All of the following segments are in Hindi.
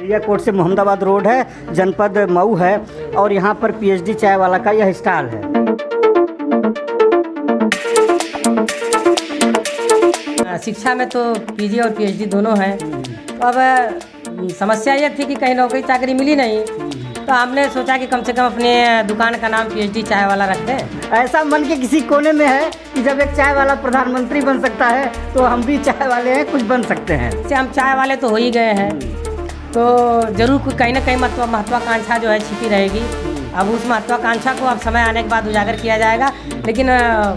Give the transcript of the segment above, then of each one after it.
चिड़िया कोट से मोहम्मदाबाद रोड है, जनपद मऊ है और यहाँ पर पीएचडी चाय वाला का यह स्टॉल है। शिक्षा में तो पीजी और पीएचडी दोनों हैं। तो अब समस्या ये थी कि कहीं नौकरी चाकरी मिली नहीं, तो हमने सोचा कि कम से कम अपने दुकान का नाम पीएचडी चाय वाला रख दें। ऐसा मन के किसी कोने में है कि जब एक चाय वाला प्रधानमंत्री बन सकता है तो हम भी चाय वाले हैं, कुछ बन सकते हैं। जैसे हम चाय वाले तो हो ही गए हैं, तो जरूर कहीं ना कहीं महत्वाकांक्षा जो है छिपी रहेगी। अब उस महत्वाकांक्षा को अब समय आने के बाद उजागर किया जाएगा। लेकिन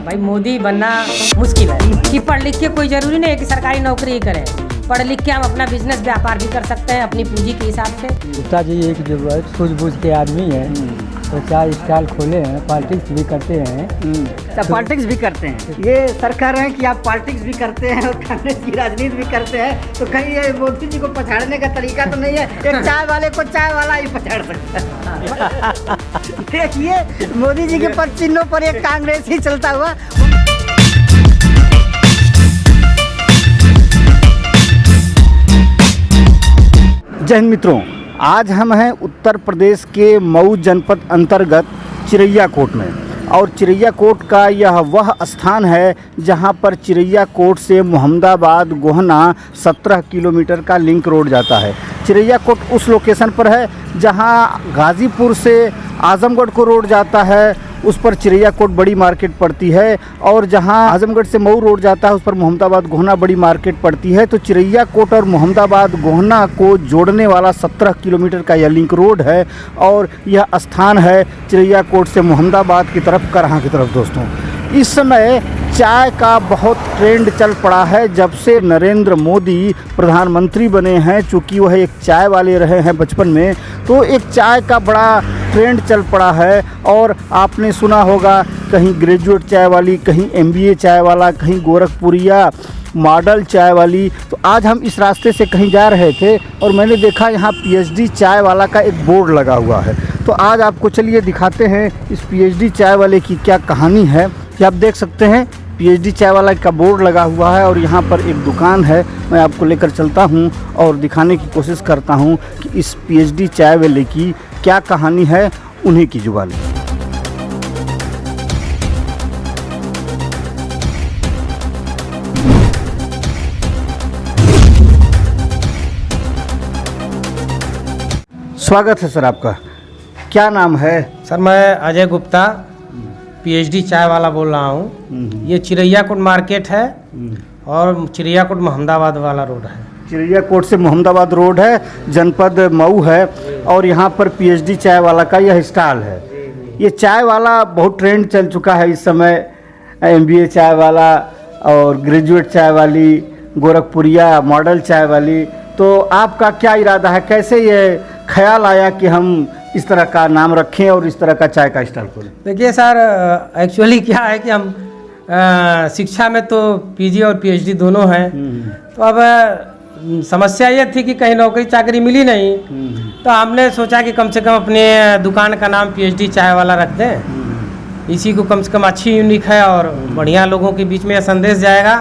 भाई मोदी बनना मुश्किल है कि पढ़ लिख के कोई ज़रूरी नहीं है कि सरकारी नौकरी ही करें। पढ़ लिख के हम अपना बिजनेस व्यापार भी कर सकते हैं अपनी पूंजी के हिसाब से। गुप्ता जी एक जो है सूझबूझ के आदमी है, तो चाय स्टॉल खोले हैं, पॉलिटिक्स भी करते हैं। तो पॉलिटिक्स भी करते हैं। ये सर कह रहे हैं कि आप पॉलिटिक्स भी करते हैं और कांग्रेस की राजनीति भी करते हैं, तो कहीं ये मोदी जी को पछाड़ने का तरीका तो नहीं है? एक चाय वाले को चाय वाला ही पछाड़ सकता है। देखिए मोदी जी के पद चिन्हों पर एक कांग्रेस ही चलता हुआ। जय हिंद मित्रों, आज हम हैं उत्तर प्रदेश के मऊ जनपद अंतर्गत चिरैया कोट में। और चिरैया कोट का यह वह स्थान है जहां पर चिरैया कोट से मोहम्मदाबाद गोहना 17 किलोमीटर का लिंक रोड जाता है। चिरैया कोट उस लोकेशन पर है जहां गाज़ीपुर से आजमगढ़ को रोड जाता है, उस पर चिरैया कोट बड़ी मार्केट पड़ती है। और जहां आजमगढ़ से मऊ रोड जाता है उस पर मोहम्मदाबाद गोहना बड़ी मार्केट पड़ती है। तो चिरैया कोट और मोहम्मदाबाद गोहना को जोड़ने वाला 17 किलोमीटर का यह लिंक रोड है। और यह स्थान है चिरैया कोट से मोहम्मदाबाद की तरफ, करहा की तरफ। दोस्तों, इस समय चाय का बहुत ट्रेंड चल पड़ा है जब से नरेंद्र मोदी प्रधानमंत्री बने हैं। चूँकि वह एक चाय वाले रहे हैं बचपन में, तो एक चाय का बड़ा ट्रेंड चल पड़ा है। और आपने सुना होगा कहीं ग्रेजुएट चाय वाली, कहीं एमबीए चाय वाला, कहीं गोरखपुरिया मॉडल चाय वाली। तो आज हम इस रास्ते से कहीं जा रहे थे और मैंने देखा यहाँ पीएचडी चाय वाला का एक बोर्ड लगा हुआ है। तो आज आपको चलिए दिखाते हैं इस पीएचडी चाय वाले की क्या कहानी है। कि आप देख सकते हैं पीएचडी चाय वाला का बोर्ड लगा हुआ है और यहाँ पर एक दुकान है। मैं आपको लेकर चलता हूँ और दिखाने की कोशिश करता हूँ कि इस पीएचडी चाय वाले की क्या कहानी है, उन्हीं की जुबानी। स्वागत है सर आपका। क्या नाम है? सर मैं अजय गुप्ता पीएचडी चाय वाला बोल रहा हूँ। ये चिरैया कोट मार्केट है और चिरैया कोट मोहम्मदाबाद वाला रोड है। चिरैया कोट से मोहम्मदाबाद रोड है, जनपद मऊ है और यहाँ पर पीएचडी चाय वाला का यह स्टॉल है। ये चाय वाला बहुत ट्रेंड चल चुका है इस समय। एमबीए चाय वाला और ग्रेजुएट चाय वाली, गोरखपुरिया मॉडल चाय वाली। तो आपका क्या इरादा है, कैसे ये ख्याल आया कि हम इस तरह का नाम रखें और इस तरह का चाय का स्टॉल खोलें? देखिए सर, एक्चुअली क्या है कि हम शिक्षा में तो पीजी और पीएचडी दोनों हैं। तो अब समस्या ये थी कि कहीं नौकरी चाकरी मिली नहीं, तो हमने सोचा कि कम से कम अपने दुकान का नाम पीएचडी चाय वाला रख दें। इसी को कम से कम अच्छी यूनिक है और बढ़िया लोगों के बीच में यह संदेश जाएगा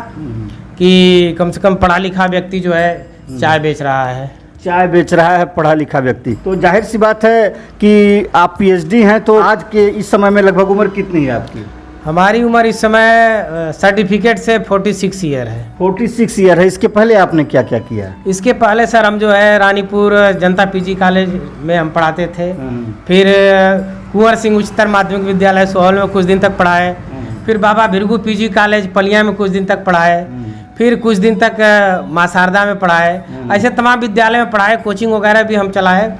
कि कम से कम पढ़ा लिखा व्यक्ति जो है चाय बेच रहा है। चाय बेच रहा है पढ़ा लिखा व्यक्ति। तो जाहिर सी बात है कि आप पीएचडी हैं, तो आज के इस समय में लगभग उम्र कितनी है आपकी? हमारी उम्र इस समय सर्टिफिकेट से 46 ईयर है। 46 ईयर है। इसके पहले आपने क्या क्या किया? इसके पहले सर हम जो है रानीपुर जनता पीजी कॉलेज में हम पढ़ाते थे। फिर कुंवर सिंह उच्चतर माध्यमिक विद्यालय सोहल में कुछ दिन तक पढ़ाए। फिर बाबा भिरगू पीजी कॉलेज पलिया में कुछ दिन तक पढ़ाए। फिर कुछ दिन तक मां शारदा में पढ़ाए। ऐसे तमाम विद्यालय में पढ़ाए, कोचिंग वगैरह भी हम चलाए।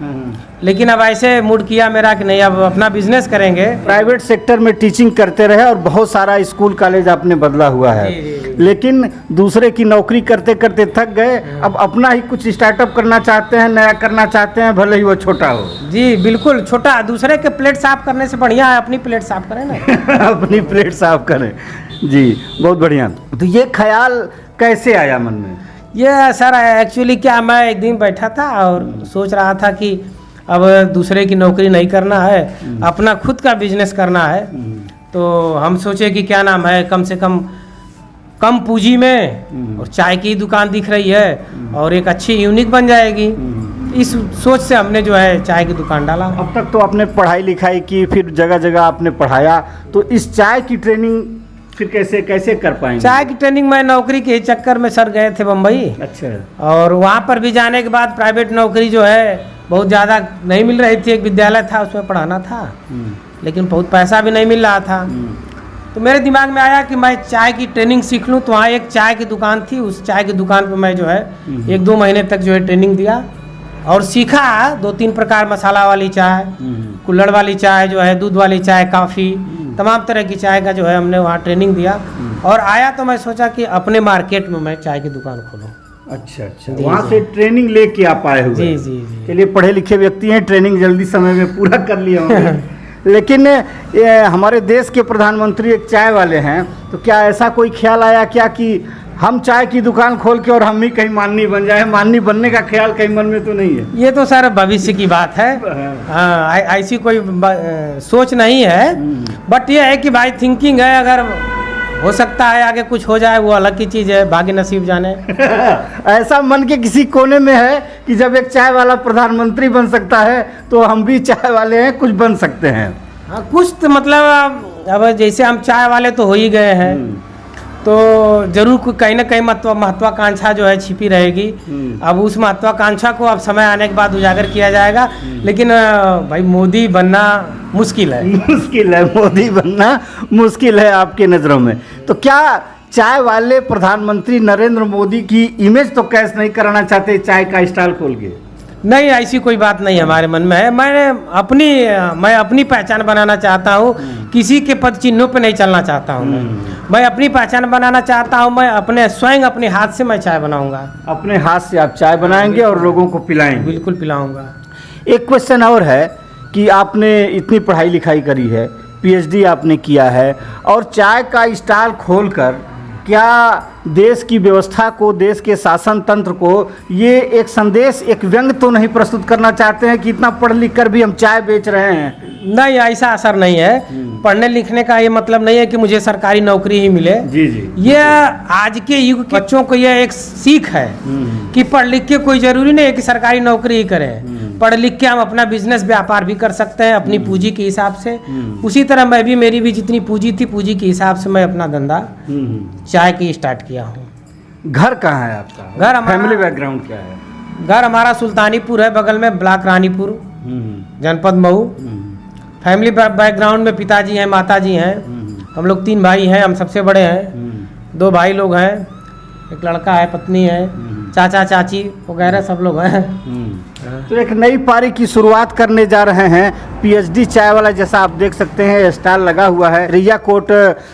लेकिन अब ऐसे मूड किया मेरा कि नहीं, अब अपना बिजनेस करेंगे। प्राइवेट सेक्टर में टीचिंग करते रहे और बहुत सारा स्कूल कॉलेज आपने बदला हुआ है। लेकिन दूसरे की नौकरी करते करते थक गए, अब अपना ही कुछ स्टार्टअप करना चाहते हैं, नया करना चाहते हैं, भले ही वो छोटा हो। जी बिल्कुल, छोटा। दूसरे के प्लेट साफ करने से बढ़िया है अपनी प्लेट साफ करें ना। अपनी प्लेट साफ करें। जी बहुत बढ़िया। तो ये ख्याल कैसे आया मन में? ये सर एक्चुअली क्या, मैं एक दिन बैठा था और सोच रहा था कि अब दूसरे की नौकरी नहीं करना है, अपना खुद का बिजनेस करना है। तो हम सोचे कि क्या नाम है, कम से कम पूंजी में और चाय की दुकान दिख रही है और एक अच्छी यूनिक बन जाएगी। इस सोच से हमने जो है चाय की दुकान डाला। अब तक तो आपने पढ़ाई लिखाई की, फिर जगह जगह आपने पढ़ाया, तो इस चाय की ट्रेनिंग फिर कैसे कैसे कर पाएंगे? चाय की ट्रेनिंग मैं नौकरी के चक्कर में सर गए थे बम्बई, अच्छा। और वहाँ पर भी जाने के बाद प्राइवेट नौकरी जो है बहुत ज़्यादा नहीं मिल रही थी। एक विद्यालय था उसमें पढ़ाना था, लेकिन बहुत पैसा भी नहीं मिल रहा था। तो मेरे दिमाग में आया कि मैं चाय की ट्रेनिंग सीख लूँ। तो वहाँ एक चाय की दुकान थी, उस चाय की दुकान पर मैं जो है 1-2 महीने तक जो है ट्रेनिंग दिया और सीखा 2-3 प्रकार, मसाला वाली चाय, कुल्हड़ वाली चाय जो है, दूध वाली चाय, काफ़ी, तमाम तरह की चाय का जो है हमने वहाँ ट्रेनिंग दिया। और आया तो मैं सोचा कि अपने मार्केट में मैं चाय की दुकान खोलूँ। अच्छा अच्छा, वहाँ से ट्रेनिंग लेके आप आए हुए? जी जी जी। चलिए, पढ़े लिखे व्यक्ति हैं, ट्रेनिंग जल्दी समय में पूरा कर लिए होंगे। लेकिन ये हमारे देश के प्रधानमंत्री एक चाय वाले हैं, तो क्या ऐसा कोई ख्याल आया क्या कि हम चाय की दुकान खोल के और हम ही कहीं माननी बन जाए? माननी बनने का ख्याल कहीं मन में तो नहीं है? ये तो सर भविष्य की बात है। हाँ, ऐसी कोई सोच नहीं है, बट ये है कि भाई थिंकिंग है, अगर हो सकता है आगे कुछ हो जाए वो अलग की चीज़ है, भाग्य नसीब जाने। ऐसा मन के किसी कोने में है कि जब एक चाय वाला प्रधानमंत्री बन सकता है तो हम भी चाय वाले हैं, कुछ बन सकते हैं? हाँ, कुछ तो मतलब अब जैसे हम चाय वाले तो हो ही गए हैं, तो जरूर कहीं ना कहीं महत्वाकांक्षा जो है छिपी रहेगी। अब उस महत्वाकांक्षा को अब समय आने के बाद उजागर किया जाएगा। लेकिन भाई मोदी बनना मुश्किल है। मुश्किल है, मोदी बनना मुश्किल है आपके नज़रों में। तो क्या चाय वाले प्रधानमंत्री नरेंद्र मोदी की इमेज तो कैश नहीं कराना चाहते चाय का स्टॉल खोल के? नहीं, ऐसी कोई बात नहीं हमारे मन में है। मैं अपनी पहचान बनाना चाहता हूँ, किसी के पद चिन्हों पे नहीं चलना चाहता हूँ। मैं अपनी पहचान बनाना चाहता हूँ। मैं अपने स्वयं अपने हाथ से मैं चाय बनाऊंगा। अपने हाथ से आप चाय बनाएंगे और लोगों को पिलाएंगे? बिल्कुल पिलाऊंगा। एक क्वेश्चन और है कि आपने इतनी पढ़ाई लिखाई करी है, पीएचडी आपने किया है, और चाय का स्टॉल खोलकर क्या देश की व्यवस्था को, देश के शासन तंत्र को ये एक संदेश, एक व्यंग तो नहीं प्रस्तुत करना चाहते हैं कि इतना पढ़ लिख कर भी हम चाय बेच रहे हैं? नहीं, ऐसा असर नहीं है। पढ़ने लिखने का ये मतलब नहीं है कि मुझे सरकारी नौकरी ही मिले। जी जी। ये आज के युग के बच्चों को ये एक सीख है कि पढ़ लिख के कोई जरूरी नहीं है कि सरकारी नौकरी ही करें। पढ़ लिख के हम अपना बिजनेस व्यापार भी कर सकते हैं अपनी पूंजी के हिसाब से। उसी तरह मेरी भी जितनी पूंजी थी, पूंजी के हिसाब से मैं अपना धंधा चाय की स्टार्ट किया हूँ। घर कहाँ है आपका? घर हमारा, फैमिली बैकग्राउंड क्या है? घर हमारा सुल्तानीपुर है, बगल में ब्लॉक रानीपुर, जनपद मऊ। फैमिली बैकग्राउंड में पिताजी हैं, माताजी हैं, हम लोग 3 भाई हैं, हम सबसे बड़े हैं। 2 भाई लोग हैं, एक लड़का है, पत्नी है, चाचा चाची वगैरह सब लोग हैं। तो एक नई पारी की शुरुआत करने जा रहे हैं। पीएचडी चाय वाला, जैसा आप देख सकते हैं स्टॉल लगा हुआ है चिरैया कोट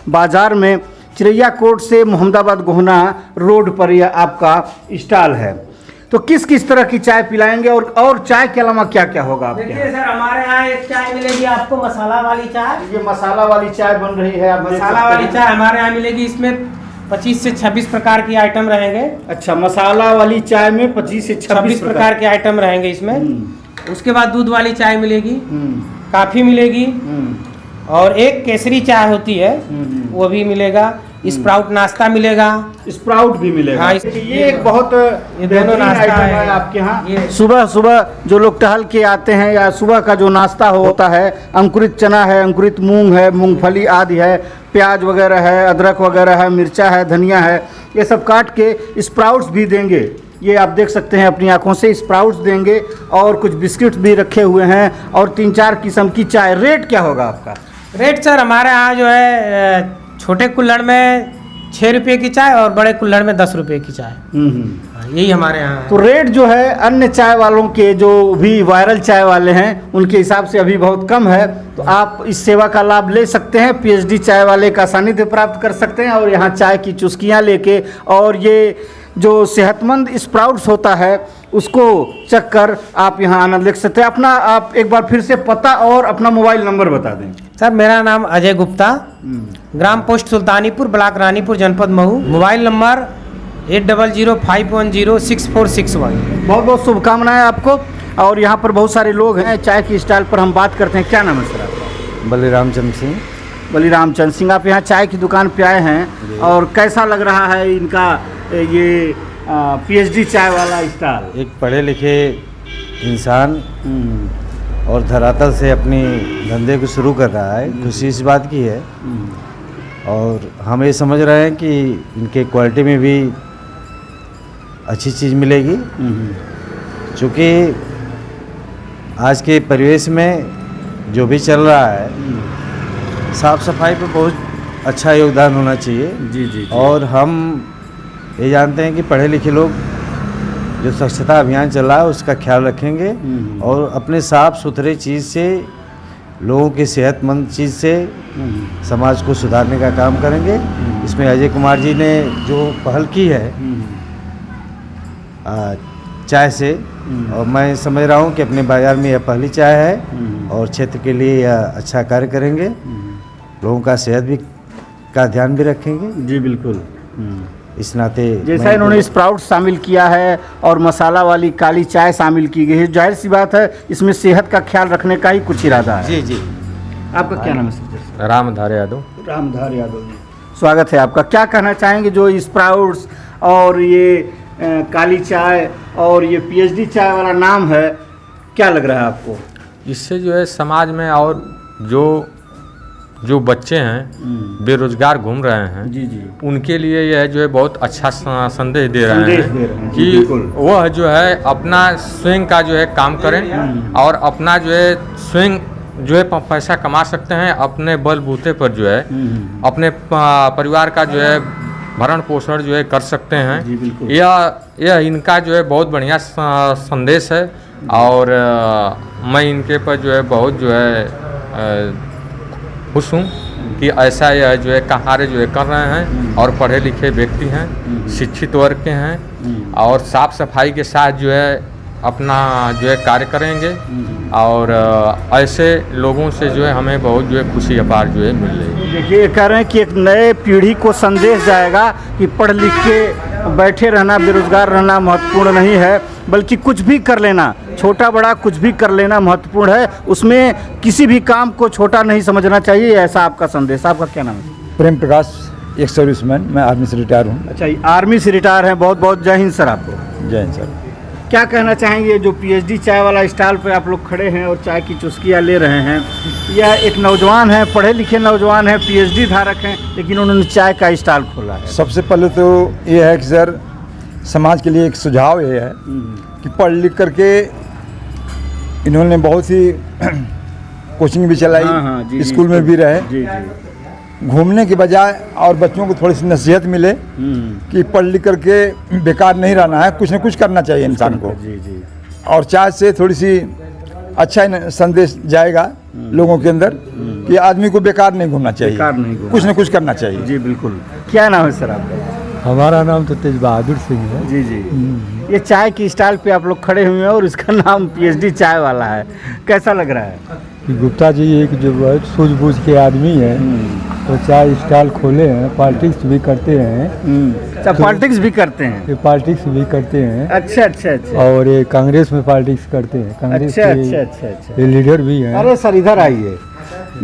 बाजार में। चिरैया कोट से मोहम्मदाबाद गोहना रोड पर यह आपका स्टॉल है। तो किस किस तरह की चाय पिलाएंगे और चाय के अलावा क्या क्या होगा आपके? देखिए सर, हमारे यहाँ एक चाय मिलेगी आपको, मसाला वाली चाय। ये मसाला वाली चाय बन रही है, आप मसाला वाली चाय हमारे यहाँ मिलेगी। इसमें 25 से 26 प्रकार की आइटम रहेंगे। अच्छा, मसाला वाली चाय में 25 से 26 प्रकार के आइटम रहेंगे इसमें। उसके बाद दूध वाली चाय मिलेगी, काफ़ी मिलेगी, और एक केसरी चाय होती है वो भी मिलेगा। स्प्राउट नाश्ता मिलेगा, स्प्राउट भी मिलेगा। हाँ, ये एक बहुत ये दोनों नाश्ता है आपके यहाँ। सुबह सुबह जो लोग टहल के आते हैं या सुबह का जो नाश्ता होता है, अंकुरित चना है, अंकुरित मूंग है, मूंगफली आदि है, प्याज वगैरह है, अदरक वगैरह है, मिर्चा है, धनिया है, ये सब काट के स्प्राउट्स भी देंगे। ये आप देख सकते हैं अपनी आंखों से, स्प्राउट्स देंगे और कुछ बिस्किट्स भी रखे हुए हैं और 3-4 किस्म की चाय। रेट क्या होगा आपका? रेट सर हमारे यहाँ जो है छोटे कुल्हड़ में 6 रुपये की चाय और बड़े कुल्हड़ में 10 रुपये की चाय। यही हमारे यहाँ है। तो रेट जो है अन्य चाय वालों के, जो भी वायरल चाय वाले हैं, उनके हिसाब से अभी बहुत कम है। तो आप इस सेवा का लाभ ले सकते हैं, पीएचडी चाय वाले का सानिध्य प्राप्त कर सकते हैं और यहाँ चाय की चुस्कियाँ लेके, और ये जो सेहतमंद स्प्राउट्स होता है उसको चख कर आप यहाँ आनंद ले सकते हैं। अपना आप एक बार फिर से पता और अपना मोबाइल नंबर बता दें। सर मेरा नाम अजय गुप्ता, ग्राम पोस्ट सुल्तानीपुर, ब्लॉक रानीपुर, जनपद महू। Mobile number 8005106461। बहुत बहुत शुभकामनाएं आपको। और यहाँ पर बहुत सारे लोग हैं, चाय की स्टॉल पर हम बात करते हैं। क्या नाम है सर आपका? बलिराम चंद्र सिंह। बलिराम चंद्र सिंह, आप यहाँ चाय की दुकान पे आए हैं और कैसा लग रहा है इनका ये पीएचडी चाय वाला स्टॉल? एक पढ़े लिखे इंसान और धरातल से अपनी धंधे को शुरू कर रहा है, खुशी इस बात की है। और हम ये समझ रहे हैं कि इनके क्वालिटी में भी अच्छी चीज़ मिलेगी, क्योंकि आज के परिवेश में जो भी चल रहा है, साफ सफाई पे बहुत अच्छा योगदान होना चाहिए। जी। और हम ये जानते हैं कि पढ़े लिखे लोग जो स्वच्छता अभियान चल रहा है उसका ख्याल रखेंगे और अपने साफ सुथरे चीज़ से, लोगों की सेहतमंद चीज़ से समाज को सुधारने का काम करेंगे। इसमें अजय कुमार जी ने जो पहल की है चाय से, और मैं समझ रहा हूँ कि अपने बाज़ार में यह पहली चाय है और क्षेत्र के लिए यह अच्छा कार्य करेंगे। लोगों का सेहत भी का ध्यान भी रखेंगे। जी बिल्कुल। इस नाते जैसा इन्होंने स्प्राउट शामिल किया है और मसाला वाली काली चाय शामिल की गई है, जाहिर सी बात है इसमें सेहत का ख्याल रखने का ही कुछ इरादा है। जी। आपका क्या नाम है सर? रामधार यादव। रामधार यादव जी, स्वागत है आपका। क्या कहना चाहेंगे जो स्प्राउट्स और ये काली चाय और ये पीएचडी चाय वाला नाम है, क्या लग रहा है आपको? इससे जो है समाज में और जो बच्चे हैं बेरोजगार घूम रहे हैं, जी उनके लिए यह जो है बहुत अच्छा संदेश दे रहे हैं जी, कि बिल्कुल। वह जो है अपना स्वयं का जो है काम करें और अपना जो है स्वयं जो है पैसा कमा सकते हैं, अपने बलबूते पर जो है अपने परिवार का जो है भरण पोषण जो है कर सकते हैं। जी बिल्कुल। यह इनका जो है बहुत बढ़िया संदेश है और मैं इनके पर जो है बहुत जो है खुश हूँ कि ऐसा यह जो है कार्य जो है कर रहे हैं और पढ़े लिखे व्यक्ति हैं, शिक्षित वर्ग के हैं और साफ सफाई के साथ जो है अपना जो है कार्य करेंगे और ऐसे लोगों से जो है हमें बहुत जो है खुशी अपार जो है मिल रही है। देखिए, ये कह रहे हैं कि एक नए पीढ़ी को संदेश जाएगा कि पढ़ लिख के बैठे रहना, बेरोजगार रहना महत्वपूर्ण नहीं है, बल्कि कुछ भी कर लेना, छोटा बड़ा कुछ भी कर लेना महत्वपूर्ण है। उसमें किसी भी काम को छोटा नहीं समझना चाहिए, ऐसा आपका संदेश। आपका क्या नाम है? प्रेम प्रकाश, एक सर्विसमैन, मैं आर्मी से रिटायर हूँ। अच्छा, आर्मी से रिटायर हैं, बहुत बहुत जय हिंद सर आपको। जय हिंद सर। क्या कहना चाहेंगे जो पीएचडी चाय वाला स्टॉल पे आप लोग खड़े हैं और चाय की चुस्कियाँ ले रहे हैं? यह एक नौजवान है, पढ़े लिखे नौजवान है, पीएचडी धारक हैं, लेकिन उन्होंने चाय का स्टॉल खोला है। सबसे पहले तो ये है कि सर, समाज के लिए एक सुझाव ये है कि पढ़ लिख करके इन्होंने बहुत सी कोचिंग भी चलाई, हाँ, जी, स्कूल में भी रहे। जी। घूमने के बजाय और बच्चों को थोड़ी सी नसीहत मिले कि पढ़ लिख करके बेकार नहीं रहना है, कुछ न कुछ करना चाहिए इंसान को। जी। और चाय से थोड़ी सी अच्छा संदेश जाएगा लोगों के अंदर कि आदमी को बेकार नहीं घूमना चाहिए, बेकार नहीं घूमना, कुछ न कुछ करना चाहिए। जी बिल्कुल। क्या नाम है सर आपका? हमारा नाम तो तेज बहादुर सिंह है। जी। ये चाय की स्टॉल पे आप लोग खड़े हुए हैं और इसका नाम पीएचडी चाय वाला है, कैसा लग रहा है? कि गुप्ता जी एक जो बहुत सूझबूझ के आदमी है, तो चाय स्टॉल खोले हैं, पॉलिटिक्स भी करते हैं। अच्छा, पॉलिटिक्स भी करते हैं? ये पॉलिटिक्स भी करते हैं। अच्छा। और ये कांग्रेस में पॉलिटिक्स करते हैं, कांग्रेस अच्छा। ये लीडर भी हैं। अरे सर, इधर आइए।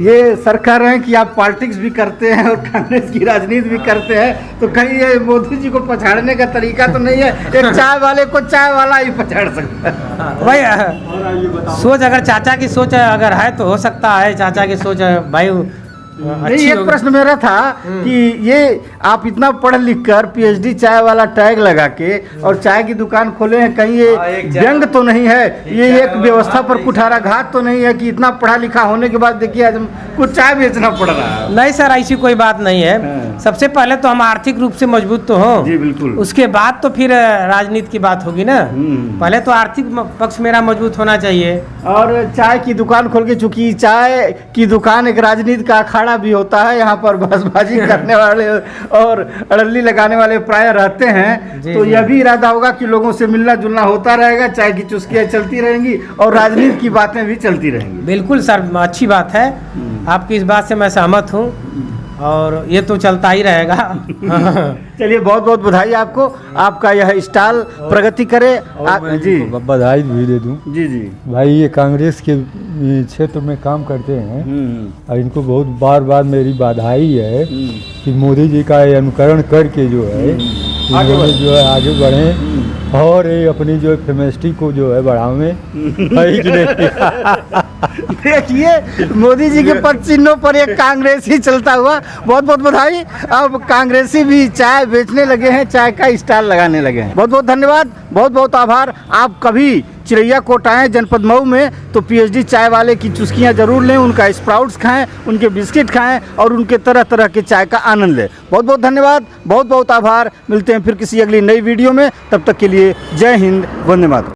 ये सर कह रहे हैं कि आप पॉलिटिक्स भी करते हैं और कांग्रेस की राजनीति भी करते हैं, तो कहीं ये मोदी जी को पछाड़ने का तरीका तो नहीं है? एक चाय वाले को चाय वाला ही पछाड़ सकता है भाई। सोच अगर चाचा की सोच अगर है तो हो सकता है, चाचा की सोच भाई नहीं। एक प्रश्न मेरा था कि ये आप इतना पढ़ लिख कर पीएचडी चाय वाला टैग लगा के और चाय की दुकान खोले हैं, कहीं ये व्यंग तो नहीं है, ये एक व्यवस्था पर कुठाराघात तो नहीं है कि इतना पढ़ा लिखा होने के बाद देखिए आज कुछ चाय बेचना पड़ रहा है? नहीं सर, ऐसी कोई बात नहीं है। सबसे पहले तो हम आर्थिक रूप से मजबूत तो हों। जी बिल्कुल। उसके बाद तो फिर राजनीति की बात होगी ना। पहले तो आर्थिक पक्ष मेरा मजबूत होना चाहिए। और चाय की दुकान खोल के, चूंकि चाय की दुकान एक राजनीति का अखाड़ा भी होता है, यहाँ पर बसबाजी करने वाले और अड़ल्ली लगाने वाले प्राय रहते हैं, तो यह भी इरादा होगा कि लोगों से मिलना जुलना होता रहेगा, चाय की चुस्कियाँ चलती रहेंगी और राजनीति की बातें भी चलती रहेंगी। बिल्कुल सर, अच्छी बात है, आपकी इस बात से मैं सहमत हूँ और ये तो चलता ही रहेगा। चलिए, बहुत बहुत बधाई आपको, आपका यह स्टॉल प्रगति करे। जी बधाई भी दे दूं। जी भाई, ये कांग्रेस के क्षेत्र में काम करते हैं और इनको बहुत बार बार मेरी बधाई है कि मोदी जी का अनुकरण करके जो है इन्होंने जो है आगे बढ़े और ये अपनी जो फेमिनिस्टी को जो है बढ़ावे है कि नहीं। देखिए मोदी जी के पद चिन्हों पर एक कांग्रेसी चलता हुआ, बहुत बहुत बधाई। अब कांग्रेसी भी चाय बेचने लगे हैं, चाय का स्टॉल लगाने लगे हैं। बहुत बहुत धन्यवाद, बहुत बहुत आभार। आप कभी चिरैया कोट आएँ जनपद मऊ में तो पीएचडी चाय वाले की चुस्कियाँ जरूर लें, उनका स्प्राउट्स खाएं, उनके बिस्किट खाएं और उनके तरह तरह के चाय का आनंद लें। बहुत बहुत धन्यवाद, बहुत बहुत आभार। मिलते हैं फिर किसी अगली नई वीडियो में, तब तक के लिए जय हिंद, वंदे मातरम।